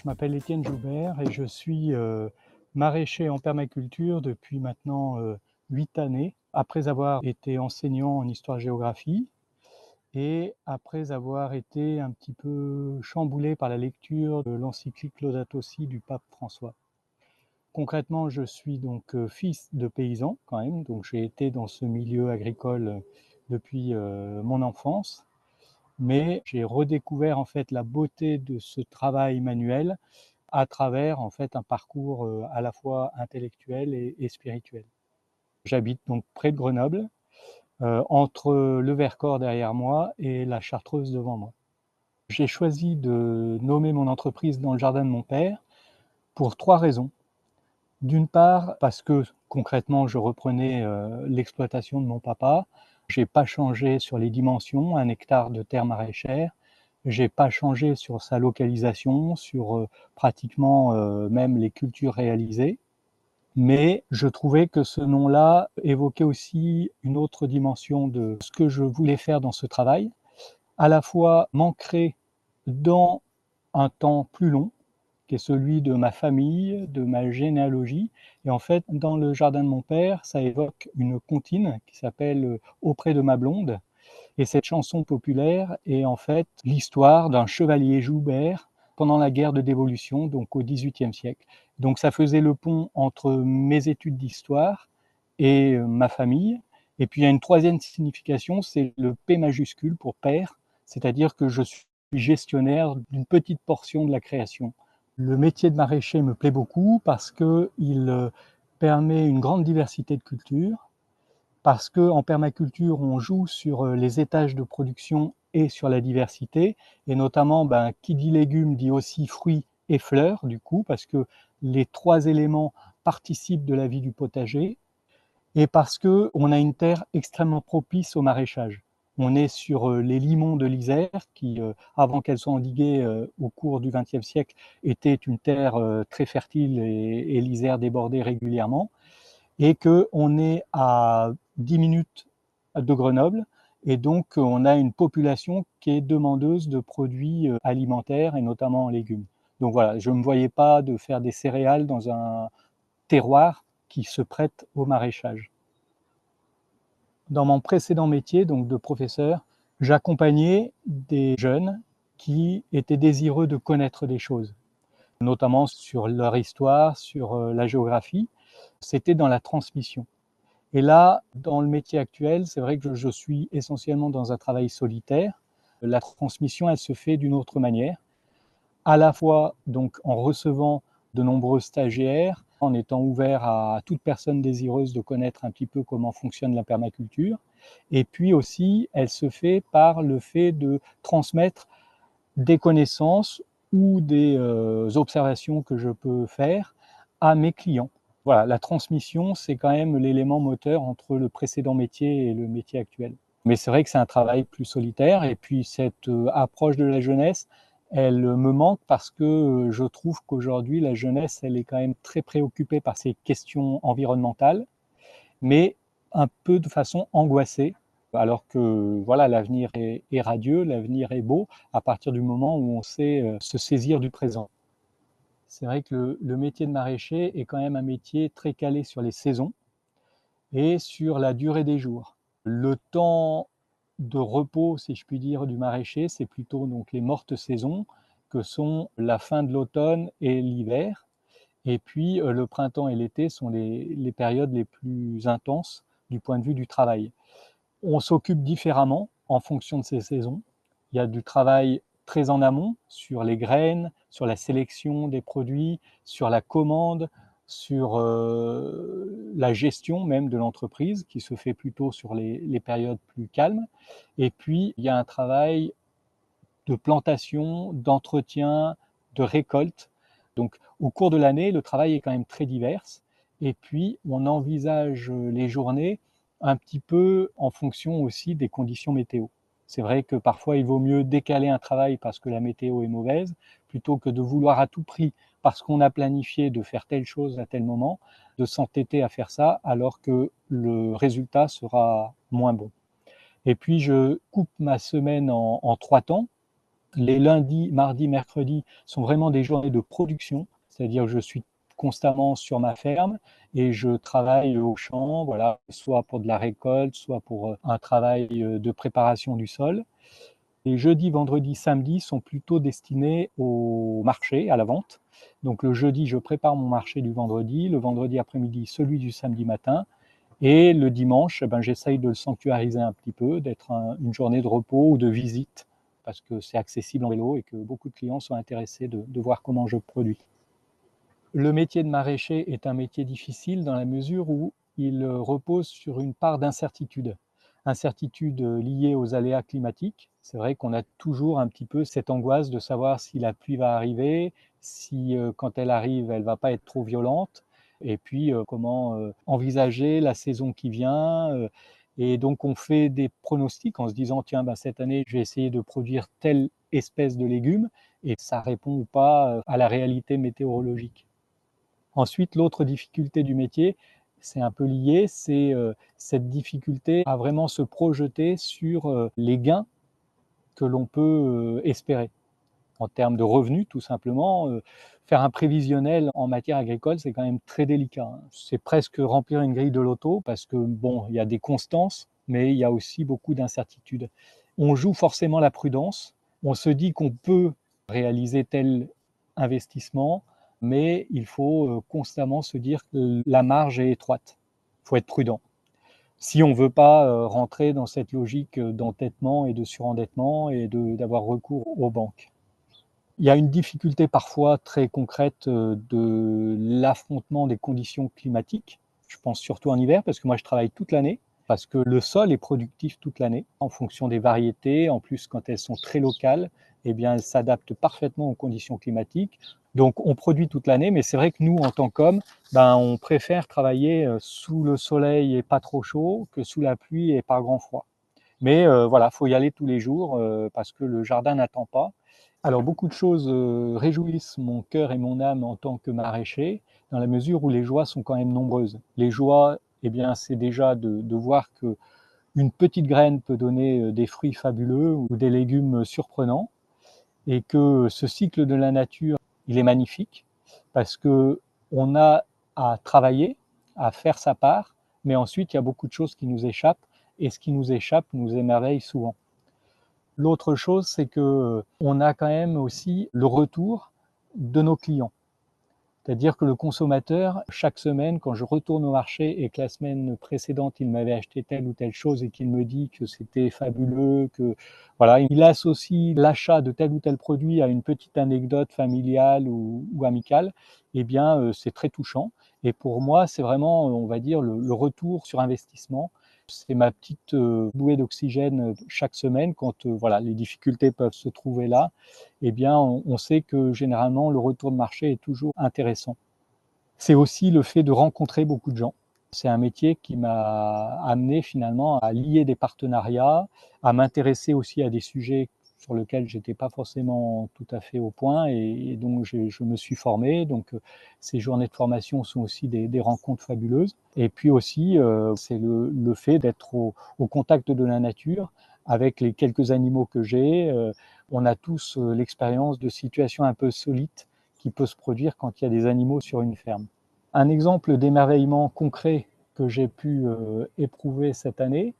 Je m'appelle Étienne Joubert et je suis maraîcher en permaculture depuis maintenant 8 années, après avoir été enseignant en histoire-géographie et après avoir été un petit peu chamboulé par la lecture de l'encyclique Laudato Si du pape François. Concrètement, je suis donc fils de paysan quand même, donc j'ai été dans ce milieu agricole depuis mon enfance, mais j'ai redécouvert en fait la beauté de ce travail manuel à travers en fait un parcours à la fois intellectuel et spirituel. J'habite donc près de Grenoble, entre le Vercors derrière moi et la Chartreuse devant moi. J'ai choisi de nommer mon entreprise dans le jardin de mon père pour 3 raisons. D'une part, parce que concrètement, je reprenais l'exploitation de mon papa. J'ai pas changé sur les dimensions, 1 hectare de terre maraîchère. J'ai pas changé sur sa localisation, sur pratiquement même les cultures réalisées. Mais je trouvais que ce nom-là évoquait aussi une autre dimension de ce que je voulais faire dans ce travail, à la fois m'ancrer dans un temps plus long, qui est celui de ma famille, de ma généalogie. Et en fait, dans le jardin de mon père, ça évoque une comptine qui s'appelle Auprès de ma blonde. Et cette chanson populaire est en fait l'histoire d'un chevalier Joubert pendant la guerre de Dévolution, donc au XVIIIe siècle. Donc ça faisait le pont entre mes études d'histoire et ma famille. Et puis il y a une troisième signification, c'est le P majuscule pour père, c'est-à-dire que je suis gestionnaire d'une petite portion de la création. Le métier de maraîcher me plaît beaucoup parce qu'il permet une grande diversité de cultures, parce qu'en permaculture, on joue sur les étages de production et sur la diversité, et notamment, qui dit légumes dit aussi fruits et fleurs, du coup, parce que les 3 éléments participent de la vie du potager, et parce qu'on a une terre extrêmement propice au maraîchage. On est sur les limons de l'Isère, qui, avant qu'elles soient endiguées au cours du XXe siècle, était une terre très fertile et l'Isère débordait régulièrement, et qu'on est à 10 minutes de Grenoble, et donc on a une population qui est demandeuse de produits alimentaires et notamment en légumes. Donc voilà, je ne me voyais pas de faire des céréales dans un terroir qui se prête au maraîchage. Dans mon précédent métier, donc de professeur, j'accompagnais des jeunes qui étaient désireux de connaître des choses, notamment sur leur histoire, sur la géographie. C'était dans la transmission. Et là, dans le métier actuel, c'est vrai que je suis essentiellement dans un travail solitaire. La transmission, elle se fait d'une autre manière, à la fois donc en recevant de nombreux stagiaires, en étant ouvert à toute personne désireuse de connaître un petit peu comment fonctionne la permaculture. Et puis aussi, elle se fait par le fait de transmettre des connaissances ou des observations que je peux faire à mes clients. Voilà, la transmission, c'est quand même l'élément moteur entre le précédent métier et le métier actuel. Mais c'est vrai que c'est un travail plus solitaire, et puis cette approche de la jeunesse, elle me manque parce que je trouve qu'aujourd'hui, la jeunesse, elle est quand même très préoccupée par ces questions environnementales, mais un peu de façon angoissée, alors que voilà, l'avenir est radieux, l'avenir est beau, à partir du moment où on sait se saisir du présent. C'est vrai que le métier de maraîcher est quand même un métier très calé sur les saisons et sur la durée des jours. Le temps de repos, si je puis dire, du maraîcher, c'est plutôt donc les mortes saisons, que sont la fin de l'automne et l'hiver. Et puis le printemps et l'été sont les périodes les plus intenses du point de vue du travail. On s'occupe différemment en fonction de ces saisons. Il y a du travail très en amont sur les graines, sur la sélection des produits, sur la commande, sur la gestion même de l'entreprise qui se fait plutôt sur les périodes plus calmes. Et puis, il y a un travail de plantation, d'entretien, de récolte. Donc, au cours de l'année, le travail est quand même très divers. Et puis, on envisage les journées un petit peu en fonction aussi des conditions météo. C'est vrai que parfois, il vaut mieux décaler un travail parce que la météo est mauvaise, plutôt que de vouloir à tout prix, parce qu'on a planifié de faire telle chose à tel moment, de s'entêter à faire ça alors que le résultat sera moins bon. Et puis, je coupe ma semaine en 3 temps. Les lundis, mardis, mercredis sont vraiment des journées de production, c'est-à-dire que je suis constamment sur ma ferme et je travaille au champ, voilà, soit pour de la récolte, soit pour un travail de préparation du sol. Les jeudis, vendredis, samedis sont plutôt destinés au marché, à la vente. Donc le jeudi, je prépare mon marché du vendredi, le vendredi après-midi, celui du samedi matin, et le dimanche, j'essaye de le sanctuariser un petit peu, d'être une journée de repos ou de visite, parce que c'est accessible en vélo et que beaucoup de clients sont intéressés de voir comment je produis. Le métier de maraîcher est un métier difficile dans la mesure où il repose sur une part d'incertitude. Incertitude liée aux aléas climatiques. C'est vrai qu'on a toujours un petit peu cette angoisse de savoir si la pluie va arriver, si quand elle arrive, elle ne va pas être trop violente, et puis comment envisager la saison qui vient. Et donc on fait des pronostics en se disant, tiens, cette année, je vais essayer de produire telle espèce de légumes, et ça répond ou pas à la réalité météorologique. Ensuite, l'autre difficulté du métier, c'est un peu lié, c'est cette difficulté à vraiment se projeter sur les gains que l'on peut espérer en termes de revenus, tout simplement. Faire un prévisionnel en matière agricole, c'est quand même très délicat, hein. C'est presque remplir une grille de loto parce que, bon, il y a des constances, mais il y a aussi beaucoup d'incertitudes. On joue forcément la prudence. On se dit qu'on peut réaliser tel investissement, mais il faut constamment se dire que la marge est étroite. Il faut être prudent. Si on ne veut pas rentrer dans cette logique d'entêtement et de surendettement et d'avoir recours aux banques. Il y a une difficulté parfois très concrète de l'affrontement des conditions climatiques. Je pense surtout en hiver, parce que moi je travaille toute l'année, parce que le sol est productif toute l'année, en fonction des variétés. En plus, quand elles sont très locales, eh bien, elles s'adaptent parfaitement aux conditions climatiques. Donc on produit toute l'année, mais c'est vrai que nous, en tant qu'hommes, on préfère travailler sous le soleil et pas trop chaud que sous la pluie et pas grand froid. Mais voilà, il faut y aller tous les jours parce que le jardin n'attend pas. Alors beaucoup de choses réjouissent mon cœur et mon âme en tant que maraîcher, dans la mesure où les joies sont quand même nombreuses. Les joies, eh bien, c'est déjà de voir qu'une petite graine peut donner des fruits fabuleux ou des légumes surprenants, et que ce cycle de la nature, il est magnifique, parce qu'on a à travailler, à faire sa part, mais ensuite il y a beaucoup de choses qui nous échappent, et ce qui nous échappe nous émerveille souvent. L'autre chose, c'est qu'on a quand même aussi le retour de nos clients. C'est-à-dire que le consommateur, chaque semaine, quand je retourne au marché et que la semaine précédente, il m'avait acheté telle ou telle chose et qu'il me dit que c'était fabuleux, que voilà, il associe l'achat de tel ou tel produit à une petite anecdote familiale ou amicale, eh bien, c'est très touchant. Et pour moi, c'est vraiment, on va dire, le retour sur investissement. C'est ma petite bouée d'oxygène chaque semaine quand voilà, les difficultés peuvent se trouver là. Eh bien, on sait que généralement, le retour de marché est toujours intéressant. C'est aussi le fait de rencontrer beaucoup de gens. C'est un métier qui m'a amené finalement à lier des partenariats, à m'intéresser aussi à des sujets sur lesquels je n'étais pas forcément tout à fait au point, et donc je me suis formé. Donc ces journées de formation sont aussi des rencontres fabuleuses. Et puis aussi, c'est le fait d'être au contact de la nature avec les quelques animaux que j'ai. On a tous l'expérience de situations un peu solides qui peut se produire quand il y a des animaux sur une ferme. Un exemple d'émerveillement concret que j'ai pu éprouver cette année,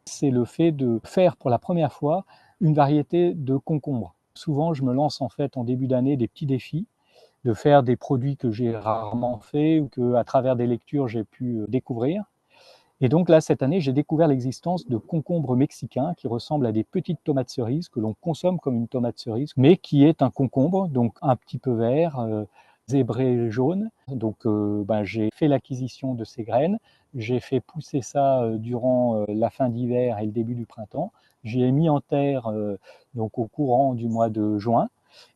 c'est le fait de faire pour la première fois une variété de concombres. Souvent, je me lance en fait en début d'année des petits défis, de faire des produits que j'ai rarement faits ou qu'à travers des lectures j'ai pu découvrir. Et donc là, cette année, j'ai découvert l'existence de concombres mexicains qui ressemblent à des petites tomates cerises que l'on consomme comme une tomate cerise, mais qui est un concombre, donc un petit peu vert, zébré jaune. Donc j'ai fait l'acquisition de ces graines, j'ai fait pousser ça durant la fin d'hiver et le début du printemps. J'y ai mis en terre donc au courant du mois de juin,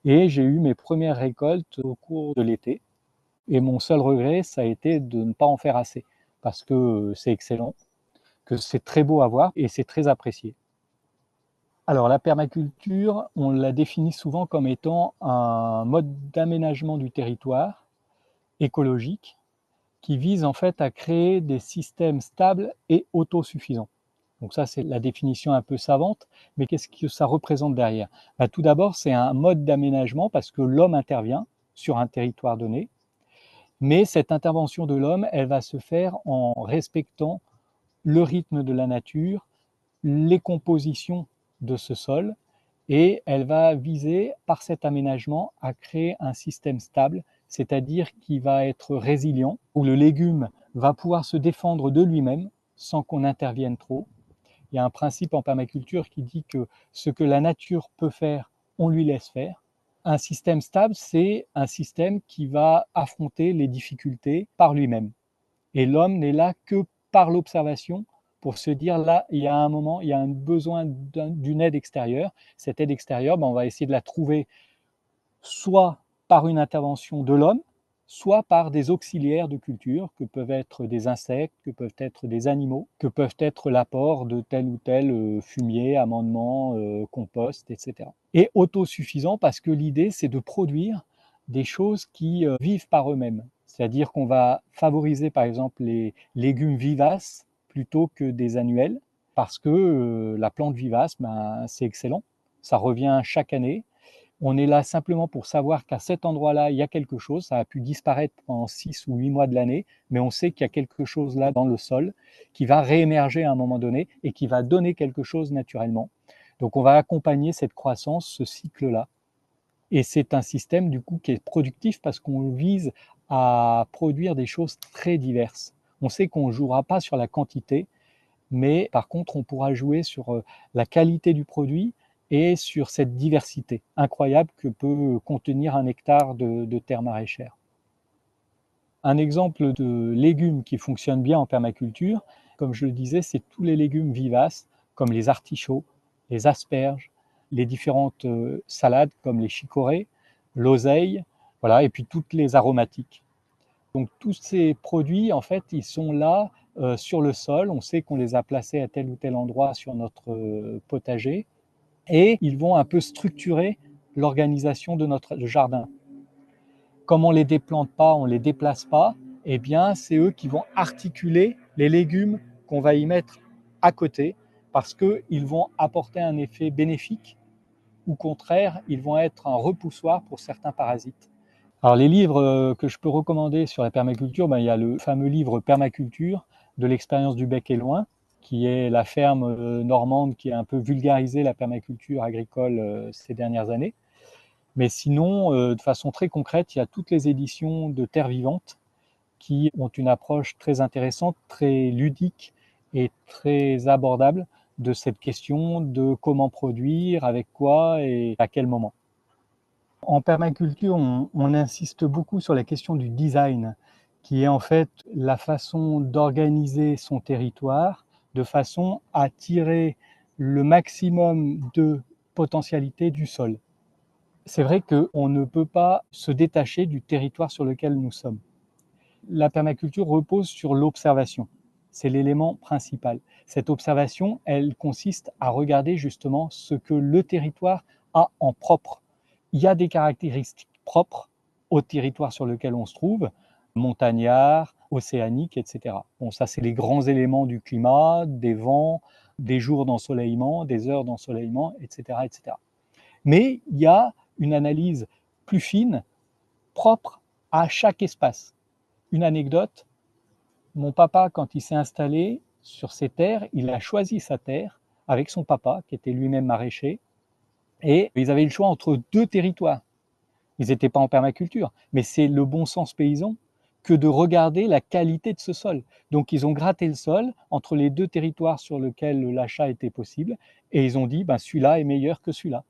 et j'ai eu mes premières récoltes au cours de l'été. Et mon seul regret, ça a été de ne pas en faire assez, parce que c'est excellent, que c'est très beau à voir et c'est très apprécié. Alors la permaculture, on la définit souvent comme étant un mode d'aménagement du territoire écologique qui vise en fait à créer des systèmes stables et autosuffisants. Donc ça, c'est la définition un peu savante, mais qu'est-ce que ça représente derrière? Tout d'abord, c'est un mode d'aménagement parce que l'homme intervient sur un territoire donné, mais cette intervention de l'homme, elle va se faire en respectant le rythme de la nature, les compositions de ce sol, et elle va viser, par cet aménagement, à créer un système stable, c'est-à-dire qui va être résilient, où le légume va pouvoir se défendre de lui-même sans qu'on intervienne trop. Il y a un principe en permaculture qui dit que ce que la nature peut faire, on lui laisse faire. Un système stable, c'est un système qui va affronter les difficultés par lui-même. Et l'homme n'est là que par l'observation pour se dire là, il y a un moment, il y a un besoin d'une aide extérieure. Cette aide extérieure, on va essayer de la trouver soit par une intervention de l'homme, soit par des auxiliaires de culture, que peuvent être des insectes, que peuvent être des animaux, que peuvent être l'apport de tel ou tel fumier, amendement, compost, etc. Et autosuffisant parce que l'idée, c'est de produire des choses qui vivent par eux-mêmes. C'est-à-dire qu'on va favoriser, par exemple, les légumes vivaces plutôt que des annuels, parce que la plante vivace, c'est excellent. Ça revient chaque année. On est là simplement pour savoir qu'à cet endroit-là, il y a quelque chose. Ça a pu disparaître pendant 6 ou 8 mois de l'année, mais on sait qu'il y a quelque chose là dans le sol qui va réémerger à un moment donné et qui va donner quelque chose naturellement. Donc on va accompagner cette croissance, ce cycle-là. Et c'est un système du coup qui est productif parce qu'on vise à produire des choses très diverses. On sait qu'on ne jouera pas sur la quantité, mais par contre on pourra jouer sur la qualité du produit et sur cette diversité incroyable que peut contenir un hectare de terre maraîchère. Un exemple de légumes qui fonctionne bien en permaculture, comme je le disais, c'est tous les légumes vivaces, comme les artichauts, les asperges, les différentes salades comme les chicorées, l'oseille, voilà, et puis toutes les aromatiques. Donc tous ces produits, en fait, ils sont là sur le sol. On sait qu'on les a placés à tel ou tel endroit sur notre potager et ils vont un peu structurer l'organisation de notre jardin. Comme on ne les déplante pas, on ne les déplace pas, eh bien, c'est eux qui vont articuler les légumes qu'on va y mettre à côté parce qu'ils vont apporter un effet bénéfique ou au contraire, ils vont être un repoussoir pour certains parasites. Alors les livres que je peux recommander sur la permaculture, il y a le fameux livre Permaculture de l'expérience du Bec et Loin, qui est la ferme normande qui a un peu vulgarisé la permaculture agricole ces dernières années. Mais sinon, de façon très concrète, il y a toutes les éditions de Terre Vivante qui ont une approche très intéressante, très ludique et très abordable de cette question de comment produire, avec quoi et à quel moment. En permaculture, on insiste beaucoup sur la question du design, qui est en fait la façon d'organiser son territoire de façon à tirer le maximum de potentialité du sol. C'est vrai qu'on ne peut pas se détacher du territoire sur lequel nous sommes. La permaculture repose sur l'observation. C'est l'élément principal. Cette observation, elle consiste à regarder justement ce que le territoire a en propre. Il y a des caractéristiques propres au territoire sur lequel on se trouve, montagnard, océanique, etc. Bon, ça, c'est les grands éléments du climat, des vents, des jours d'ensoleillement, des heures d'ensoleillement, etc., etc. Mais il y a une analyse plus fine, propre à chaque espace. Une anecdote, mon papa, quand il s'est installé sur ses terres, il a choisi sa terre avec son papa, qui était lui-même maraîcher, et ils avaient le choix entre deux territoires. Ils n'étaient pas en permaculture, mais c'est le bon sens paysan que de regarder la qualité de ce sol. Donc ils ont gratté le sol entre les deux territoires sur lesquels l'achat était possible, et ils ont dit, celui-là est meilleur que celui-là.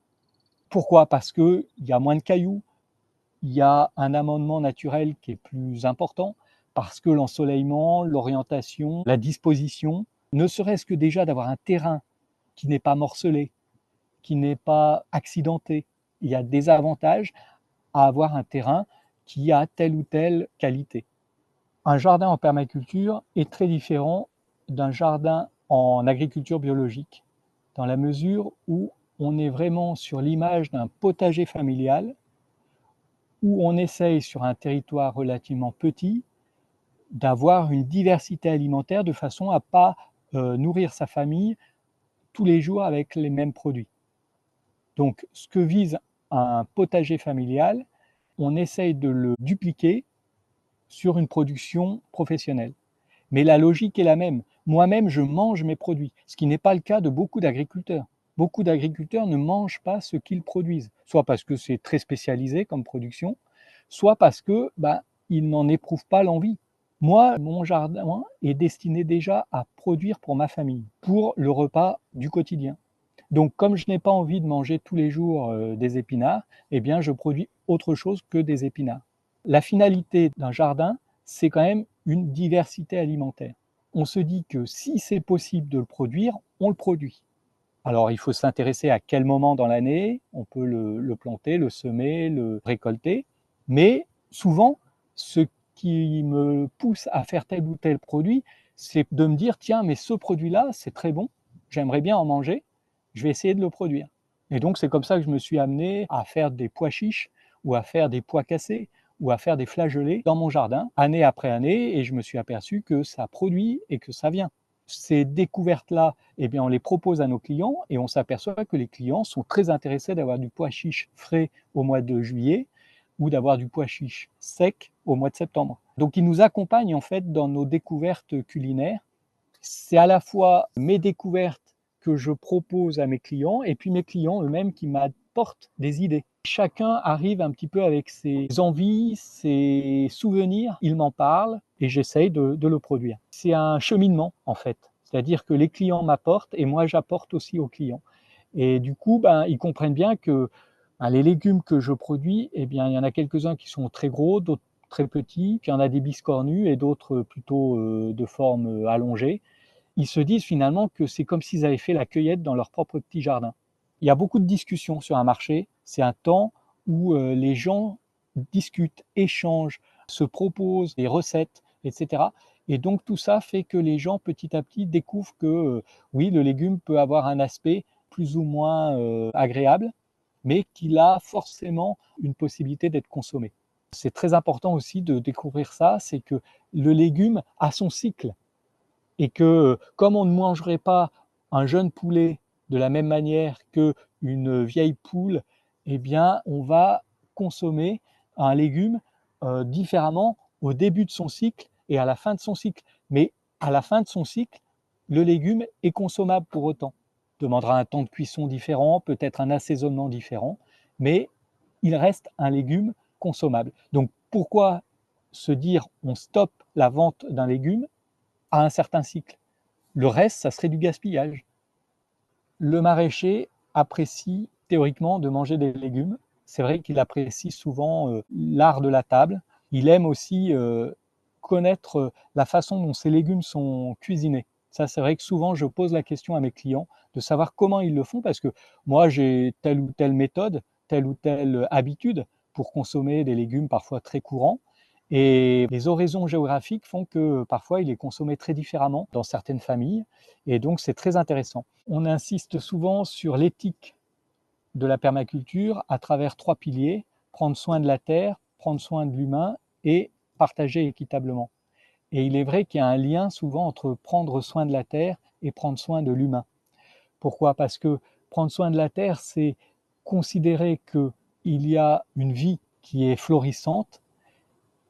Pourquoi? Parce qu'il y a moins de cailloux, il y a un amendement naturel qui est plus important, parce que l'ensoleillement, l'orientation, la disposition, ne serait-ce que déjà d'avoir un terrain qui n'est pas morcelé, qui n'est pas accidenté. Il y a des avantages à avoir un terrain qui a telle ou telle qualité. Un jardin en permaculture est très différent d'un jardin en agriculture biologique, dans la mesure où on est vraiment sur l'image d'un potager familial où on essaye sur un territoire relativement petit d'avoir une diversité alimentaire de façon à ne pas nourrir sa famille tous les jours avec les mêmes produits. Donc, ce que vise un potager familial, on essaye de le dupliquer sur une production professionnelle. Mais la logique est la même. Moi-même, je mange mes produits, ce qui n'est pas le cas de beaucoup d'agriculteurs. Beaucoup d'agriculteurs ne mangent pas ce qu'ils produisent, soit parce que c'est très spécialisé comme production, soit parce que ils n'en éprouvent pas l'envie. Moi, mon jardin est destiné déjà à produire pour ma famille, pour le repas du quotidien. Donc, comme je n'ai pas envie de manger tous les jours des épinards, eh bien, je produis autre chose que des épinards. La finalité d'un jardin, c'est quand même une diversité alimentaire. On se dit que si c'est possible de le produire, on le produit. Alors, il faut s'intéresser à quel moment dans l'année, on peut le planter, le semer, le récolter. Mais souvent, ce qui me pousse à faire tel ou tel produit, c'est de me dire, tiens, mais ce produit-là, c'est très bon, j'aimerais bien en manger, je vais essayer de le produire. Et donc, c'est comme ça que je me suis amené à faire des pois chiches ou à faire des pois cassés ou à faire des flageolets dans mon jardin, année après année, et je me suis aperçu que ça produit et que ça vient. Ces découvertes-là, eh bien, on les propose à nos clients et on s'aperçoit que les clients sont très intéressés d'avoir du pois chiche frais au mois de juillet ou d'avoir du pois chiche sec au mois de septembre. Donc, ils nous accompagnent en fait dans nos découvertes culinaires. C'est à la fois mes découvertes que je propose à mes clients et puis mes clients eux-mêmes qui m'apportent des idées. Chacun arrive un petit peu avec ses envies, ses souvenirs, il m'en parle et j'essaye de le produire. C'est un cheminement en fait, c'est-à-dire que les clients m'apportent et moi j'apporte aussi aux clients. Et du coup, ils comprennent bien que les légumes que je produis, eh bien, il y en a quelques-uns qui sont très gros, d'autres très petits, puis il y en a des biscornus et d'autres plutôt de forme allongée. Ils se disent finalement que c'est comme s'ils avaient fait la cueillette dans leur propre petit jardin. Il y a beaucoup de discussions sur un marché. C'est un temps où les gens discutent, échangent, se proposent des recettes, etc. Et donc tout ça fait que les gens petit à petit découvrent que oui, le légume peut avoir un aspect plus ou moins agréable, mais qu'il a forcément une possibilité d'être consommé. C'est très important aussi de découvrir ça, c'est que le légume a son cycle et que comme on ne mangerait pas un jeune poulet de la même manière qu'une vieille poule, eh bien, on va consommer un légume différemment au début de son cycle et à la fin de son cycle. Mais à la fin de son cycle, le légume est consommable pour autant. Il demandera un temps de cuisson différent, peut-être un assaisonnement différent, mais il reste un légume consommable. Donc pourquoi se dire on stoppe la vente d'un légume à un certain cycle? Le reste, ça serait du gaspillage. Le maraîcher apprécie théoriquement de manger des légumes. C'est vrai qu'il apprécie souvent l'art de la table. Il aime aussi connaître la façon dont ces légumes sont cuisinés. Ça, c'est vrai que souvent, je pose la question à mes clients de savoir comment ils le font parce que moi, j'ai telle ou telle méthode, telle ou telle habitude pour consommer des légumes parfois très courants. Et les horizons géographiques font que parfois il est consommé très différemment dans certaines familles. Et donc, c'est très intéressant. On insiste souvent sur l'éthique de la permaculture à travers 3 piliers: prendre soin de la terre, prendre soin de l'humain et partager équitablement. Et il est vrai qu'il y a un lien souvent entre prendre soin de la terre et prendre soin de l'humain. Pourquoi? Parce que prendre soin de la terre, c'est considérer qu'il y a une vie qui est florissante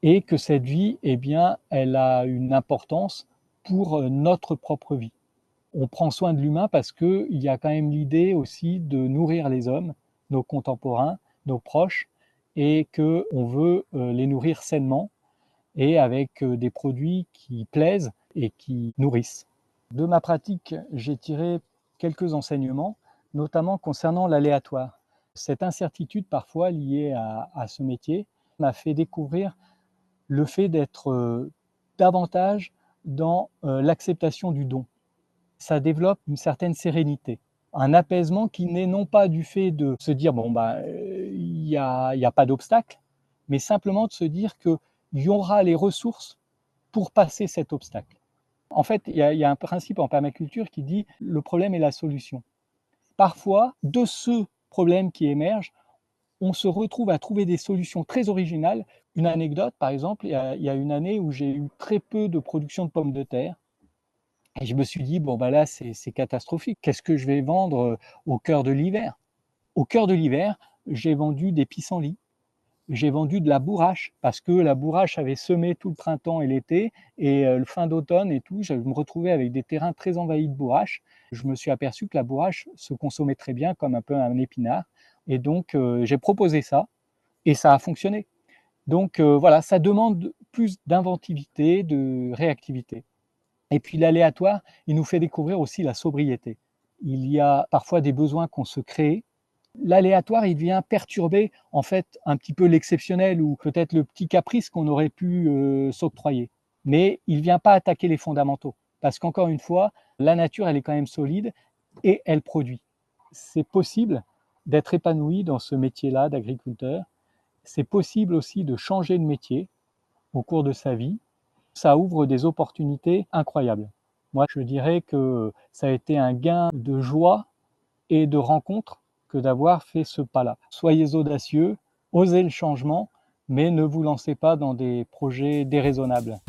et que cette vie, eh bien, elle a une importance pour notre propre vie. On prend soin de l'humain parce qu'il y a quand même l'idée aussi de nourrir les hommes, nos contemporains, nos proches, et qu'on veut les nourrir sainement et avec des produits qui plaisent et qui nourrissent. De ma pratique, j'ai tiré quelques enseignements, notamment concernant l'aléatoire. Cette incertitude parfois liée à ce métier m'a fait découvrir le fait d'être davantage dans l'acceptation du don. Ça développe une certaine sérénité, un apaisement qui n'est non pas du fait de se dire bon il y a pas d'obstacle, mais simplement de se dire qu'il y aura les ressources pour passer cet obstacle. En fait, il y a un principe en permaculture qui dit le problème est la solution. Parfois, de ce problème qui émerge, on se retrouve à trouver des solutions très originales. Une anecdote, par exemple, il y a une année où j'ai eu très peu de production de pommes de terre. Et je me suis dit: «Bon, bah, là, c'est catastrophique. Qu'est-ce que je vais vendre, au cœur de l'hiver?» Au cœur de l'hiver, j'ai vendu des pissenlits. J'ai vendu de la bourrache parce que la bourrache avait semé tout le printemps et l'été et le fin d'automne et tout, je me retrouvais avec des terrains très envahis de bourrache. Je me suis aperçu que la bourrache se consommait très bien comme un peu un épinard et donc j'ai proposé ça et ça a fonctionné. Donc voilà, ça demande plus d'inventivité, de réactivité. Et puis l'aléatoire, il nous fait découvrir aussi la sobriété. Il y a parfois des besoins qu'on se crée. L'aléatoire, il vient perturber en fait un petit peu l'exceptionnel ou peut-être le petit caprice qu'on aurait pu s'octroyer. Mais il ne vient pas attaquer les fondamentaux. Parce qu'encore une fois, la nature, elle est quand même solide et elle produit. C'est possible d'être épanoui dans ce métier-là d'agriculteur. C'est possible aussi de changer de métier au cours de sa vie. Ça ouvre des opportunités incroyables. Moi, je dirais que ça a été un gain de joie et de rencontre que d'avoir fait ce pas-là. Soyez audacieux, osez le changement, mais ne vous lancez pas dans des projets déraisonnables.